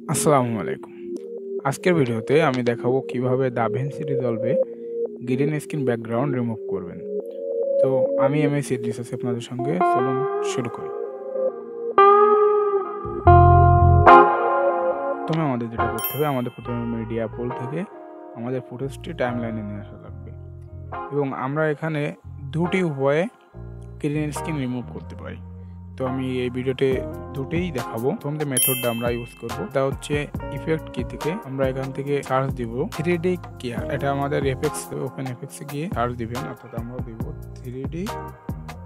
আসসালামু আলাইকুম। আজকের ভিডিওতে আমি দেখাবো কিভাবে DaVinci Resolve green screen background remove করবেন। তো আমি এমএস ইদ্রিস আছি আপনাদের সঙ্গে। চলুন শুরু করি। প্রথমে আমাদের যেটা করতে হবে, আমাদের প্রথমে মিডিয়া পুল থেকে আমাদের ফুটেজটি টাইমলাইনে নিয়ে আসা লাগবে এবং আমরা এখানে দুটি উপায়ে গ্রিন স্ক্রিন রিমুভ করতে পারি। তো আমি এই ভিডিওতে দুটেই দেখাবো। প্রথম যে মেথডটা আমরা ইউজ করব তা হচ্ছে ইফেক্ট কি থেকে আমরা এখান থেকে সার্চ দিব 3D কেয়ার। এটা আমাদের এফেক্টস, ওপেন এফেক্টসে গিয়ে সার্চ দিবেন, অর্থাৎ আমরা দিব 3D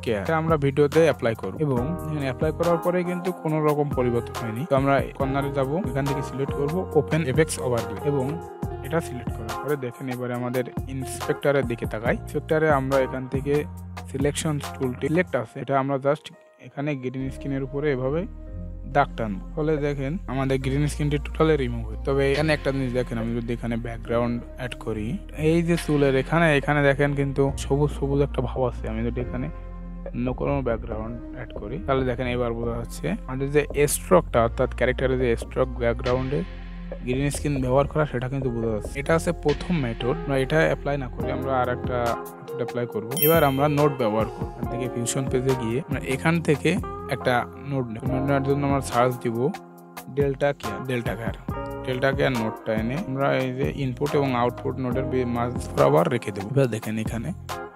কেয়ার। এটা আমরা ভিডিওতে অ্যাপ্লাই করব এবং এখানে অ্যাপ্লাই করার পরে কিন্তু কোনো রকম পরিবর্তন হয়নি। তো আমরা কর্নারে যাব, এখান থেকে সিলেক্ট করব ওপেন এফেক্টস ওভারলে এবং এটা সিলেক্ট করার পরে দেখেন এবারে আমাদের ইন্সপেক্টরের দিকে তাকাই। ইন্সপেক্টরে আমরা এখান থেকে সিলেকশন টুলটি সিলেক্ট আছে, এটা আমরা জাস্ট এখানে গ্রিন স্ক্রিনের উপরে এভাবে দাগ টানবো, ফলে দেখেন আমাদের গ্রিন স্ক্রিনটি টোটালি রিমুভ হয়। তবে এখানে একটা জিনিস দেখেন, আমি যদি এখানে ব্যাকগ্রাউন্ড অ্যাড করি, এই যে চুলের এখানে দেখেন কিন্তু সবুজ সবুজ একটা ভাব আছে। আমি যদি এখানে অন্য কোনো ব্যাকগ্রাউন্ড অ্যাড করি তাহলে দেখেন এবার বোঝা যাচ্ছে আমাদের যে স্ট্রোকটা, অর্থাৎ ক্যারেক্টারের যে স্ট্রোক ব্যাকগ্রাউন্ডে গ্রিন স্ক্রিন ব্যবহার করা, সেটা কিন্তু বোঝা যাচ্ছে। এটা আছে প্রথম মেথড। আমরা এটা অ্যাপ্লাই না করি, আমরা আর একটা মেথড অ্যাপ্লাই করব। এবার আমরা নোট ব্যবহার করব। এখান থেকে ফিউশন পেজে গিয়ে এখান থেকে একটা নোট নেওয়ার জন্য আমরা সার্চ দিব ডেল্টা কেয়ার নোটটা এনে আমরা এই যে ইনপুট এবং আউটপুট নোটের মাঝ বরাবর রেখে দেবো। এবার দেখেন এখানে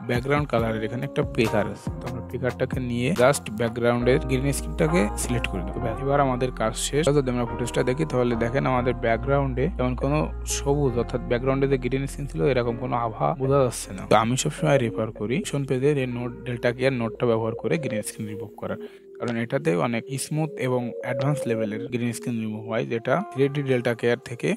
ব্যাকগ্রাউন্ড কালারের এখানে একটা পিকার আছে, তো আমরা পিকারটাকে নিয়ে জাস্ট ব্যাকগ্রাউন্ডের গ্রিন স্ক্রিনটাকে সিলেক্ট করে দেবো। এবার আমাদের কাজ শেষ। যদি আমরা ফুটেজটা দেখি তাহলে দেখেন আমাদের ব্যাকগ্রাউন্ডে যেমন কোনো সবুজ, অর্থাৎ ব্যাকগ্রাউন্ডে যে গ্রিন স্ক্রিন ছিল এরকম কোনো আভা বোঝা যাচ্ছে না। তো আমি সবসময় রেফার করি ফিউশন পেজের এই নোট ডেল্টা কেয়ার নোটটা ব্যবহার করে গ্রিন স্ক্রিন রিমুভ করার, কারণ এটাতে অনেক স্মুথ এবং অ্যাডভান্স লেভেলের গ্রিন স্ক্রিন রিমুভ হয়, যেটা 3D ডেল্টা কেয়ার থেকে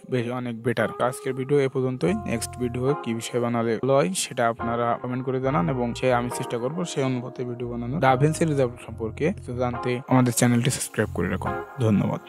অনেক বেটার। আজকের ভিডিও এ পর্যন্তই। নেক্সট ভিডিও কি বিষয় বানালে ভালো হয় সেটা আপনারা কমেন্ট করে জানান এবং আমি চেষ্টা করবো সেই অনুপাতে ভিডিও বানানো। DaVinci Resolve সম্পর্কে জানতে আমাদের চ্যানেলটি সাবস্ক্রাইব করে রাখুন। ধন্যবাদ।